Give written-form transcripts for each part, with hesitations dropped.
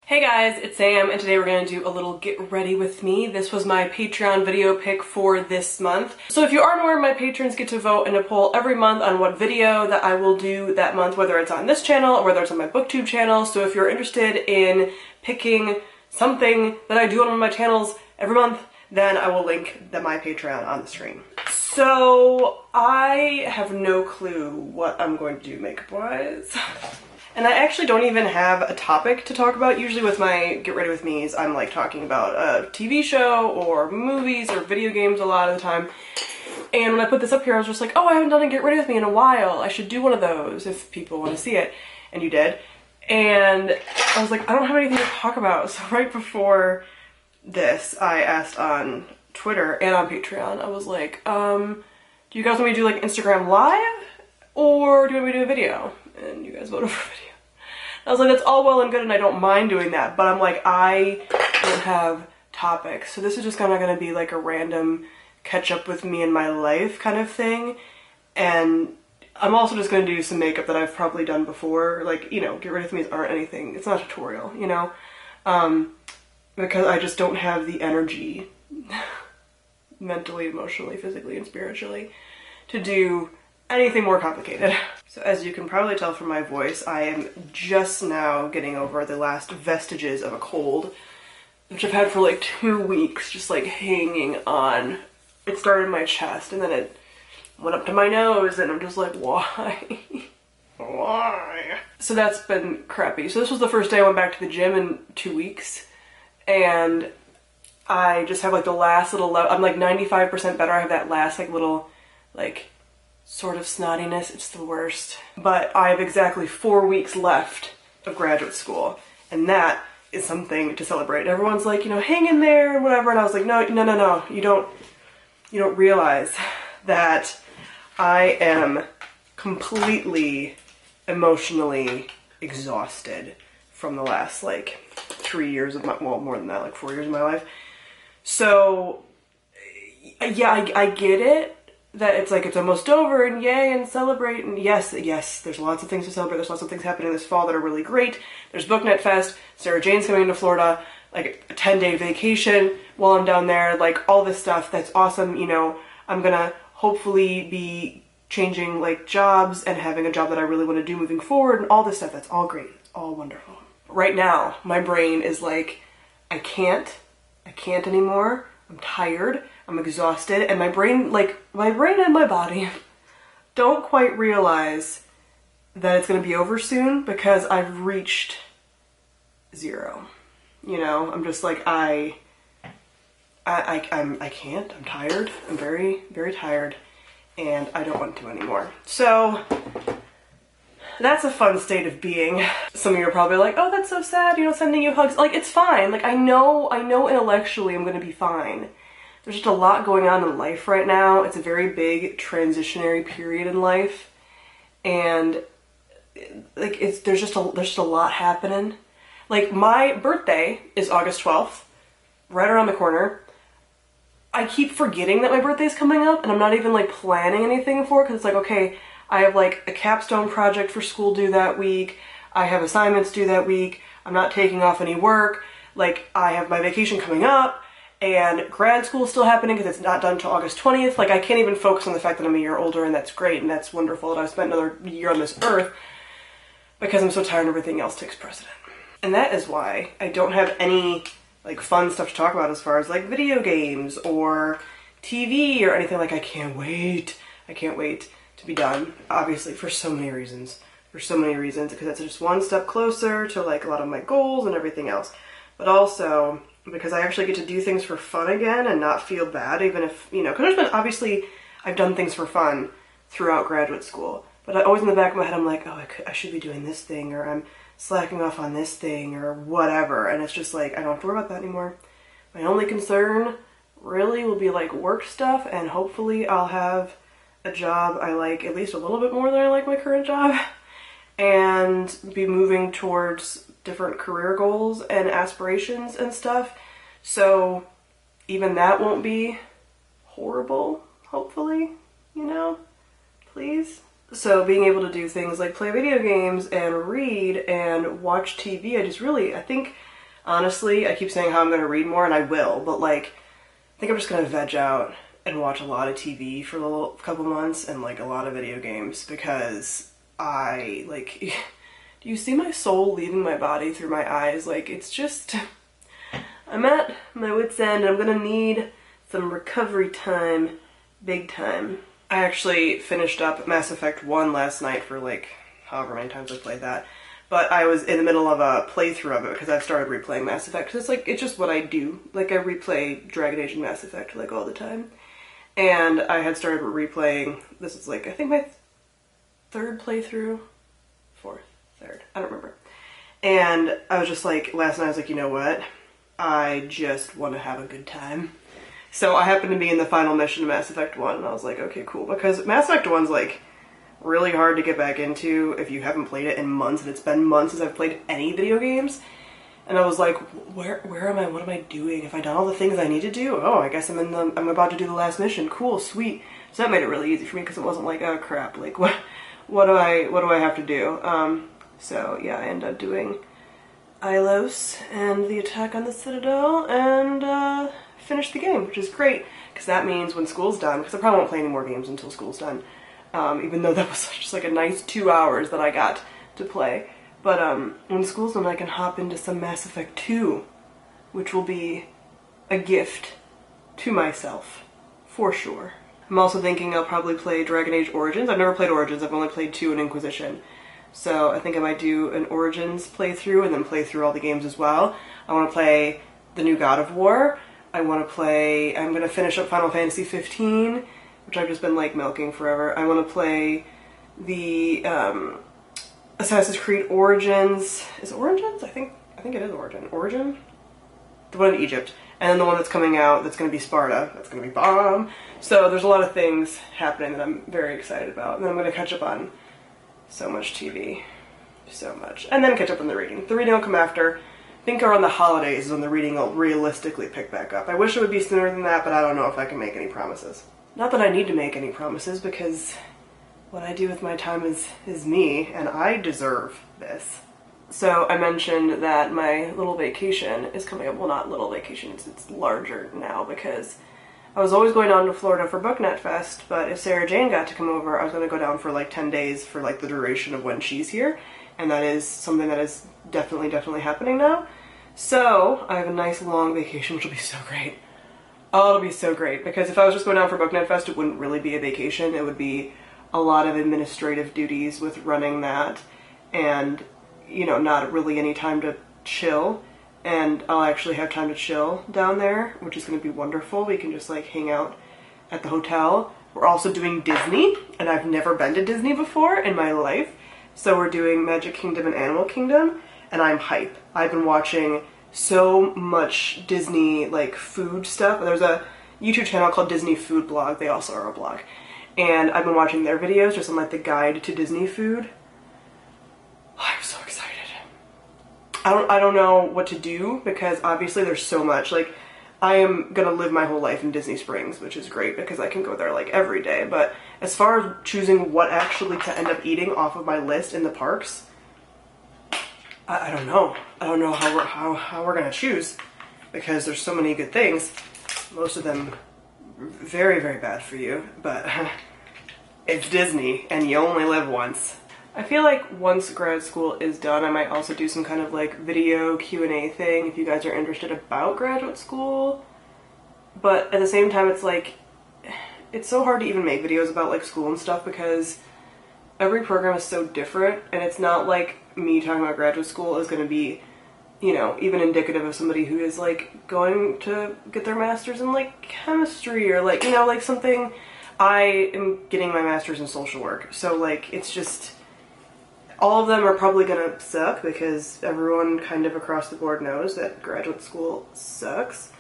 Hey guys, it's Sam, and today we're going to do a little get ready with me. This was my Patreon video pick for this month. So if you aren't aware, my patrons get to vote in a poll every month on what video that I will do that month, whether it's on this channel or whether it's on my BookTube channel. So if you're interested in picking something that I do on one of my channels every month, then I will link my Patreon on the screen. So I have no clue what I'm going to do makeup-wise. And I actually don't even have a topic to talk about. Usually with my Get Ready With Me's, I'm like talking about a TV show or movies or video games a lot of the time. And when I put this up here, I was just like, oh, I haven't done a Get Ready With Me in a while. I should do one of those if people want to see it. And you did. And I was like, I don't have anything to talk about. So right before this, I asked on Twitter and on Patreon, I was like, do you guys want me to do like Instagram Live? Or do you want me to do a video? And you guys voted for a video. I was like, that's all well and good and I don't mind doing that, but I'm like, I don't have topics. So this is just kind of going to be like a random catch up with me in my life kind of thing. And I'm also just going to do some makeup that I've probably done before. Like, you know, Get Ready With Me's aren't anything. It's not a tutorial, you know? Because I just don't have the energy mentally, emotionally, physically, and spiritually to do anything more complicated. So as you can probably tell from my voice, I am just now getting over the last vestiges of a cold, which I've had for like 2 weeks, just like hanging on. It started in my chest and then it went up to my nose and I'm just like, why? Why? So that's been crappy. So this was the first day I went back to the gym in 2 weeks and I just have like the last little, I'm like 95% better. I have that last like little like sort of snottiness. It's the worst. But I have exactly 4 weeks left of graduate school, and that is something to celebrate. Everyone's like, you know, hang in there and whatever, and I was like, no, you don't realize that I am completely emotionally exhausted from the last like 3 years of my, well, more than that, like 4 years of my life. So yeah, I get it. That it's like, it's almost over and yay and celebrate and yes, there's lots of things to celebrate. There's lots of things happening this fall that are really great. There's BookNet Fest, Sarah Jane's coming to Florida, like a 10-day vacation while I'm down there, like all this stuff that's awesome. You know, I'm gonna hopefully be changing like jobs and having a job that I really want to do moving forward and all this stuff. That's all great. It's all wonderful. Right now, my brain is like, I can't anymore. I'm tired. I'm exhausted, and my brain and my body don't quite realize that it's going to be over soon because I've reached zero. You know, I'm just like, I can't. I'm tired. I'm very, very tired, and I don't want to anymore. So that's a fun state of being. Some of you are probably like, oh, that's so sad, you know, sending you hugs. Like, it's fine. Like, I know intellectually I'm going to be fine. There's just a lot going on in life right now. It's a very big transitionary period in life. And like there's just a lot happening. Like my birthday is August 12th, right around the corner. I keep forgetting that my birthday's coming up and I'm not even like planning anything for it because it's like, okay, I have like a capstone project for school due that week. I have assignments due that week. I'm not taking off any work. Like I have my vacation coming up. And grad school is still happening because it's not done until August 20th. Like, I can't even focus on the fact that I'm a year older, and that's great, and that's wonderful that I've spent another year on this earth because I'm so tired and everything else takes precedent. And that is why I don't have any, like, fun stuff to talk about as far as, like, video games or TV or anything. Like, I can't wait to be done, obviously, for so many reasons. Because it's just one step closer to, like, a lot of my goals and everything else. But also because I actually get to do things for fun again and not feel bad, even if, you know, because there's been, obviously, I've done things for fun throughout graduate school, but always in the back of my head, I'm like, oh, I should be doing this thing, or I'm slacking off on this thing, or whatever, and it's just like, I don't have to worry about that anymore. My only concern really will be, like, work stuff, and hopefully I'll have a job I like at least a little bit more than I like my current job, and be moving towards different career goals and aspirations and stuff. So even that won't be horrible, hopefully, you know, please. So being able to do things like play video games and read and watch TV, I think Honestly, I keep saying how I'm going to read more, and I will, but like, I think I'm just going to veg out and watch a lot of TV for a couple months and like a lot of video games, because I, like, do you see my soul leaving my body through my eyes? Like, it's just, I'm at my wit's end, and I'm going to need some recovery time, big time. I actually finished up Mass Effect 1 last night for like however many times I played that. But I was in the middle of a playthrough of it because I've started replaying Mass Effect. Cause it's like, it's just what I do. Like, I replay Dragon Age and Mass Effect like all the time. And I had started replaying, this is like, I think my third playthrough? Third, I don't remember. And I was just like, last night I was like, you know what? I just want to have a good time. So I happened to be in the final mission of Mass Effect 1, and I was like, okay, cool. Because Mass Effect 1's like really hard to get back into if you haven't played it in months, and it's been months since I've played any video games. And I was like, where am I? What am I doing? Have I done all the things I need to do? Oh, I guess I'm about to do the last mission. Cool, sweet. So that made it really easy for me because it wasn't like, oh crap, like what do I have to do? So yeah, I ended up doing Ilos and the attack on the Citadel, and finish the game, which is great, because that means when school's done, because I probably won't play any more games until school's done, even though that was just like a nice 2 hours that I got to play. But when school's done, I can hop into some Mass Effect 2, which will be a gift to myself, for sure. I'm also thinking I'll probably play Dragon Age Origins. I've never played Origins, I've only played 2 in Inquisition. So I think I might do an Origins playthrough and then play through all the games as well. I want to play the new God of War. I'm going to finish up Final Fantasy 15, which I've just been like milking forever. I want to play the Assassin's Creed Origins. Is it Origins? I think it is Origin? The one in Egypt. And then the one that's coming out that's going to be Sparta. That's going to be bomb. So there's a lot of things happening that I'm very excited about. And then I'm going to catch up on so much TV. So much. And then catch up on the reading. The reading will come after. I think around the holidays is when the reading will realistically pick back up. I wish it would be sooner than that, but I don't know if I can make any promises. Not that I need to make any promises, because what I do with my time is me, and I deserve this. So I mentioned that my little vacation is coming up. Well, not little vacation, it's larger now, because I was always going down to Florida for BookNet Fest, but if Sarah Jane got to come over, I was going to go down for like 10 days for like the duration of when she's here, and that is something that is definitely happening now. So I have a nice long vacation, which will be so great. Oh, it'll be so great, because if I was just going down for BookNet Fest, it wouldn't really be a vacation. It would be a lot of administrative duties with running that, and, you know, not really any time to chill. And I'll actually have time to chill down there, which is going to be wonderful. We can just like hang out at the hotel. We're also doing Disney, and I've never been to Disney before in my life. So we're doing Magic Kingdom and Animal Kingdom, and I'm hype. I've been watching so much Disney like food stuff. There's a YouTube channel called Disney Food Blog. They also are a blog. And I've been watching their videos just on like the guide to Disney food. I'm so excited. I don't know what to do, because obviously there's so much. Like, I am gonna live my whole life in Disney Springs, which is great because I can go there like every day. But as far as choosing what actually to end up eating off of my list in the parks, I don't know. I don't know how we're gonna choose, because there's so many good things. Most of them very bad for you, but it's Disney and you only live once. I feel like once grad school is done, I might also do some kind of like video Q&A thing if you guys are interested about graduate school. But at the same time, it's like, it's so hard to even make videos about like school and stuff, because every program is so different, and it's not like me talking about graduate school is going to be, you know, even indicative of somebody who is like going to get their master's in like chemistry, or like, you know, like something. I am getting my master's in social work, so like it's just, all of them are probably gonna suck, because everyone kind of across the board knows that graduate school sucks.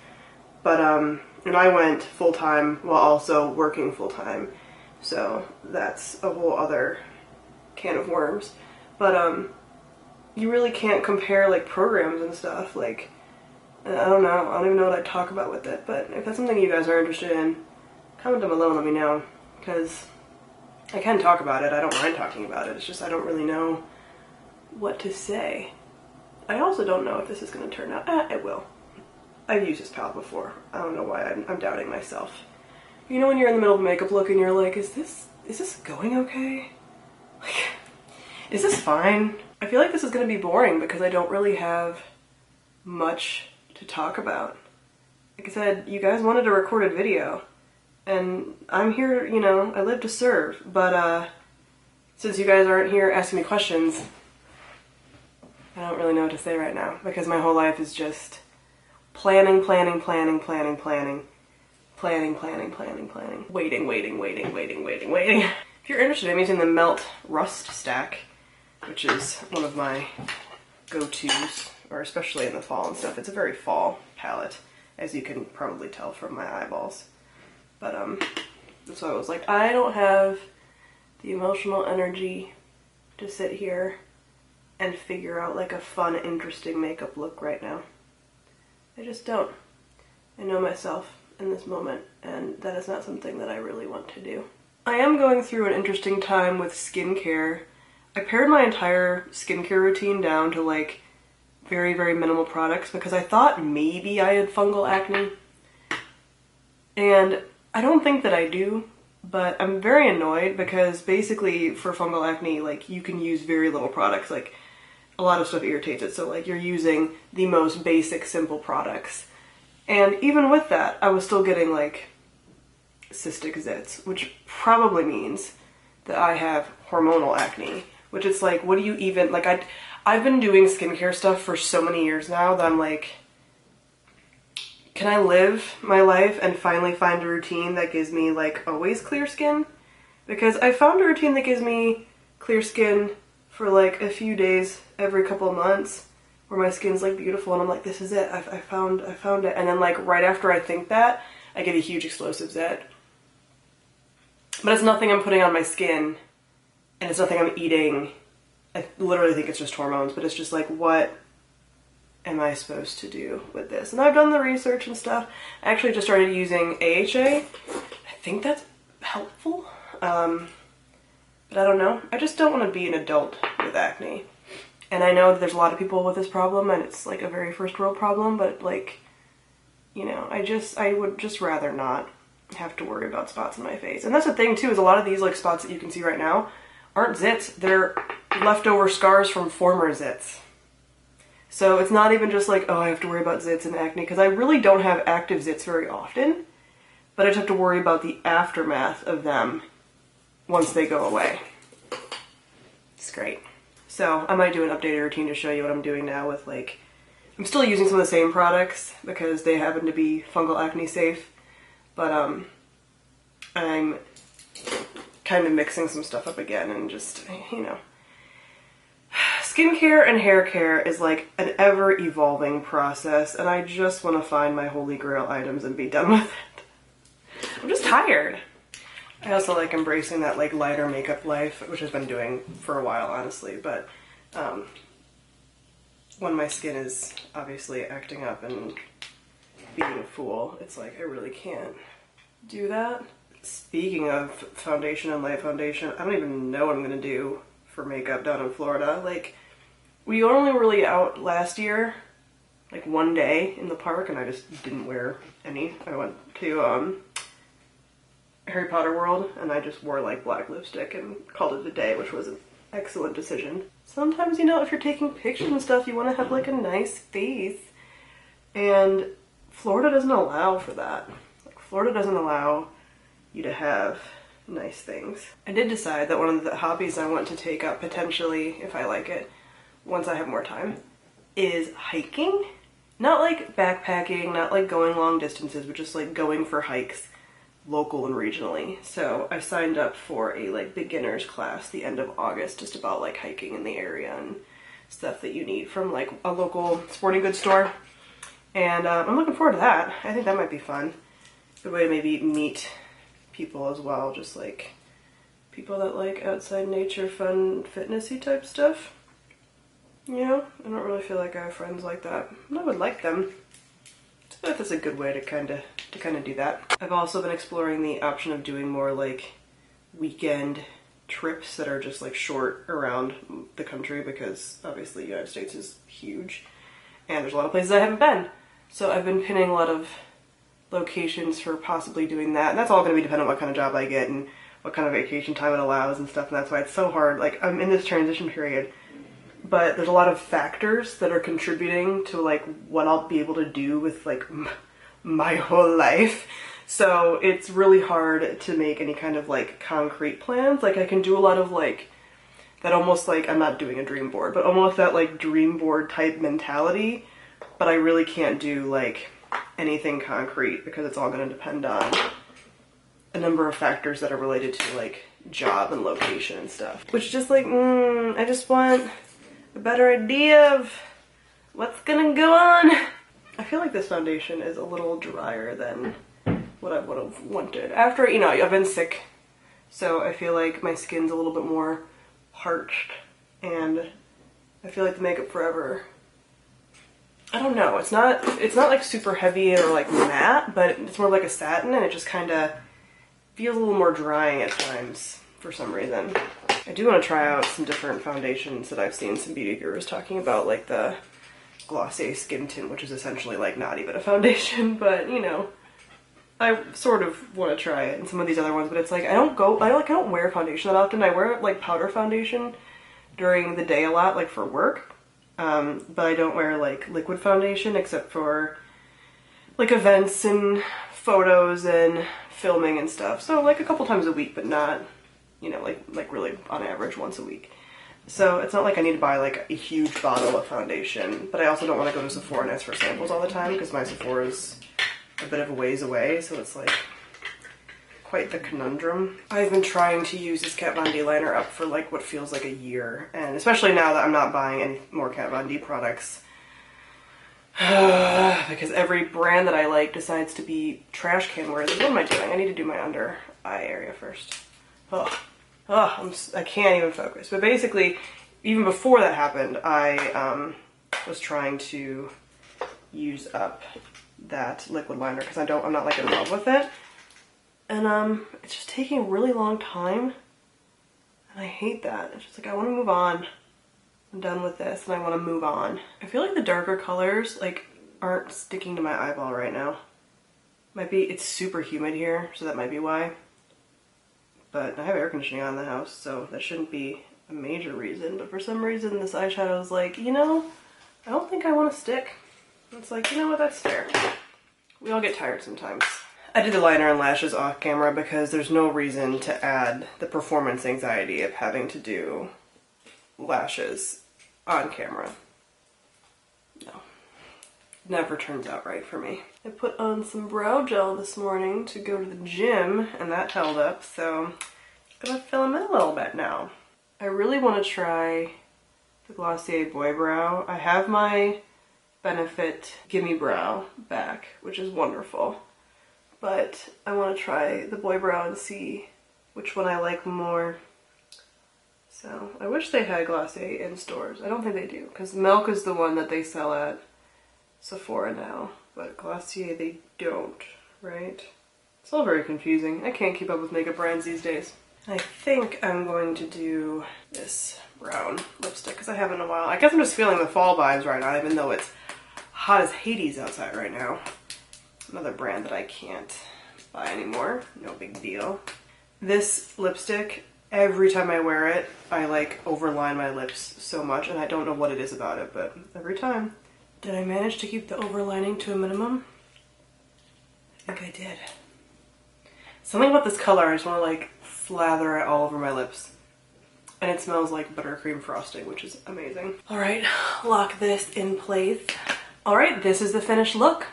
But and I went full-time while also working full-time, so that's a whole other can of worms. But you really can't compare like programs and stuff. Like, I don't know, I don't even know what I'd talk about with it. But if that's something you guys are interested in, comment down below and let me know, because I can talk about it. I don't mind talking about it. It's just I don't really know what to say. I also don't know if this is going to turn out. It will. I've used this palette before. I don't know why I'm doubting myself. You know when you're in the middle of a makeup look and you're like, is this going okay? Like, is this fine? I feel like this is going to be boring because I don't really have much to talk about. Like I said, you guys wanted a recorded video, and I'm here, you know, I live to serve, but since you guys aren't here asking me questions, I don't really know what to say right now, because my whole life is just planning, waiting. If you're interested, I'm using the Melt Rust Stack, which is one of my go-tos, or especially in the fall and stuff. It's a very fall palette, as you can probably tell from my eyeballs. But that's why I was like, I don't have the emotional energy to sit here and figure out like a fun, interesting makeup look right now. I just don't. I know myself in this moment, and that is not something that I really want to do. I am going through an interesting time with skincare. I pared my entire skincare routine down to like very, very minimal products because I thought maybe I had fungal acne. And I don't think that I do, but I'm very annoyed because basically for fungal acne, like you can use very little products. Like a lot of stuff irritates it. So like you're using the most basic, simple products. And even with that, I was still getting like cystic zits, which probably means that I have hormonal acne, which is like, what do you even, like I've been doing skincare stuff for so many years now that I'm like, can I live my life and finally find a routine that gives me like always clear skin? Because I found a routine that gives me clear skin for like a few days every couple of months where my skin's like beautiful and I'm like, this is it, I found it. And then like right after I think that, I get a huge explosive zit. But it's nothing I'm putting on my skin and it's nothing I'm eating. I literally think it's just hormones, but it's just like, what am I supposed to do with this? And I've done the research and stuff. I actually just started using AHA. I think that's helpful. But I don't know. I just don't want to be an adult with acne. And I know that there's a lot of people with this problem and it's like a very first world problem, but like, you know, I would just rather not have to worry about spots in my face. And that's the thing too, is a lot of these like spots that you can see right now aren't zits. They're leftover scars from former zits. So it's not even just like, oh, I have to worry about zits and acne, because I really don't have active zits very often, but I just have to worry about the aftermath of them once they go away. It's great. So I might do an updated routine to show you what I'm doing now with like, I'm still using some of the same products because they happen to be fungal acne safe, but I'm kind of mixing some stuff up again and just, you know. Skincare and hair care is like an ever-evolving process, and I just want to find my holy grail items and be done with it. I'm just tired. I also like embracing that like lighter makeup life, which I've been doing for a while, honestly, but when my skin is obviously acting up and being a fool, it's like I really can't do that. Speaking of foundation and light foundation, I don't even know what I'm gonna do for makeup down in Florida. Like, we were only really out last year, like one day in the park, and I just didn't wear any. I went to Harry Potter World, and I just wore like black lipstick and called it a day, which was an excellent decision. Sometimes, you know, if you're taking pictures and stuff, you want to have like a nice face, and Florida doesn't allow for that. Like, Florida doesn't allow you to have nice things. I did decide that one of the hobbies I want to take up potentially, if I like it, once I have more time, is hiking. Not like backpacking, not like going long distances, but just like going for hikes local and regionally. So I signed up for a like beginner's class the end of August, just about like hiking in the area and stuff that you need from like a local sporting goods store. And I'm looking forward to that. I think that might be fun. Good way to maybe meet people as well, just like people that like outside nature, fun, fitnessy type stuff. You know, I don't really feel like I have friends like that. I would like them. I feel like that's a good way to kind of do that. I've also been exploring the option of doing more like weekend trips that are just like short around the country, because obviously the United States is huge and there's a lot of places I haven't been. So I've been pinning a lot of locations for possibly doing that, and that's all going to be dependent on what kind of job I get and what kind of vacation time it allows and stuff, and that's why it's so hard. Like, I'm in this transition period, but there's a lot of factors that are contributing to like what I'll be able to do with like my whole life. So it's really hard to make any kind of like concrete plans. Like, I can do a lot of like that, almost like, I'm not doing a dream board, but almost that like dream board type mentality, but I really can't do like anything concrete because it's all going to depend on a number of factors that are related to like job and location and stuff. Which is just like, I just want a better idea of what's gonna go on. I feel like this foundation is a little drier than what I would have wanted. After, you know, I've been sick, so I feel like my skin's a little bit more parched, and I feel like the Makeup Forever, I don't know, it's not like super heavy or like matte, but it's more like a satin, and it just kind of feels a little more drying at times for some reason. I do want to try out some different foundations that I've seen some beauty gurus talking about, like the Glossier Skin Tint, which is essentially like not even a foundation, but you know, I sort of want to try it, and some of these other ones, but it's like I don't wear foundation that often. I wear like powder foundation during the day a lot, like for work, but I don't wear like liquid foundation except for like events and photos and filming and stuff. So like a couple times a week, but not, you know, like really on average once a week. So it's not like I need to buy like a huge bottle of foundation, but I also don't want to go to Sephora and ask for samples all the time because my Sephora is a bit of a ways away, so it's like quite the conundrum. I've been trying to use this Kat Von D liner up for like what feels like a year, and especially now that I'm not buying any more Kat Von D products because every brand that I like decides to be trash can worthy. What am I doing? I need to do my under eye area first. I can't even focus. But basically, even before that happened, I was trying to use up that liquid liner because I'm not like in love with it, and it's just taking a really long time, and I hate that. It's just like I want to move on. I'm done with this and I want to move on. I feel like the darker colors like aren't sticking to my eyeball right now. Might be it's super humid here, so that might be why. But I have air conditioning on in the house, so that shouldn't be a major reason. But for some reason, this eyeshadow is like, you know, I don't think I want to stick. It's like, you know what, that's fair. We all get tired sometimes. I did the liner and lashes off camera because there's no reason to add the performance anxiety of having to do lashes on camera. No. Never turns out right for me. I put on some brow gel this morning to go to the gym, and that held up, so I'm gonna fill them in a little bit now. I really want to try the Glossier Boy Brow. I have my Benefit Gimme Brow back, which is wonderful, but I want to try the Boy Brow and see which one I like more. So I wish they had Glossier in stores. I don't think they do, because Milk is the one that they sell at Sephora now, but Glossier they don't, right? It's all very confusing. I can't keep up with makeup brands these days. I think I'm going to do this brown lipstick because I haven't in a while. I guess I'm just feeling the fall vibes right now, even though it's hot as Hades outside right now. Another brand that I can't buy anymore. No big deal. This lipstick, every time I wear it, I like overline my lips so much, and I don't know what it is about it, but every time. Did I manage to keep the overlining to a minimum? I think I did. Something about this color, I just want to like slather it all over my lips. And it smells like buttercream frosting, which is amazing. All right, lock this in place. All right, this is the finished look.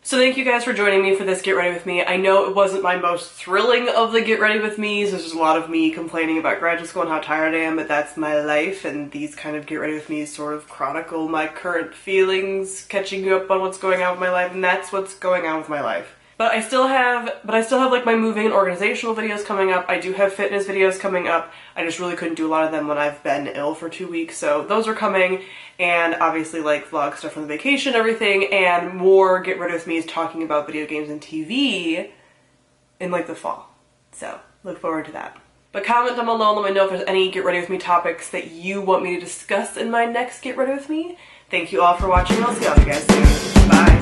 So thank you guys for joining me for this Get Ready With Me. I know it wasn't my most thrilling of the Get Ready With Me's. There's just a lot of me complaining about graduate school and how tired I am, but that's my life, and these kind of Get Ready With Me's sort of chronicle my current feelings, catching you up on what's going on with my life, and that's what's going on with my life. But I still have like my moving and organizational videos coming up. I do have fitness videos coming up. I just really couldn't do a lot of them when I've been ill for 2 weeks, so those are coming. And obviously like vlog stuff from the vacation, everything, and more Get Ready With Me is talking about video games and TV in like the fall. So look forward to that. But comment down below and let me know if there's any Get Ready With Me topics that you want me to discuss in my next Get Ready With Me. Thank you all for watching, and I'll see all you guys soon. Bye!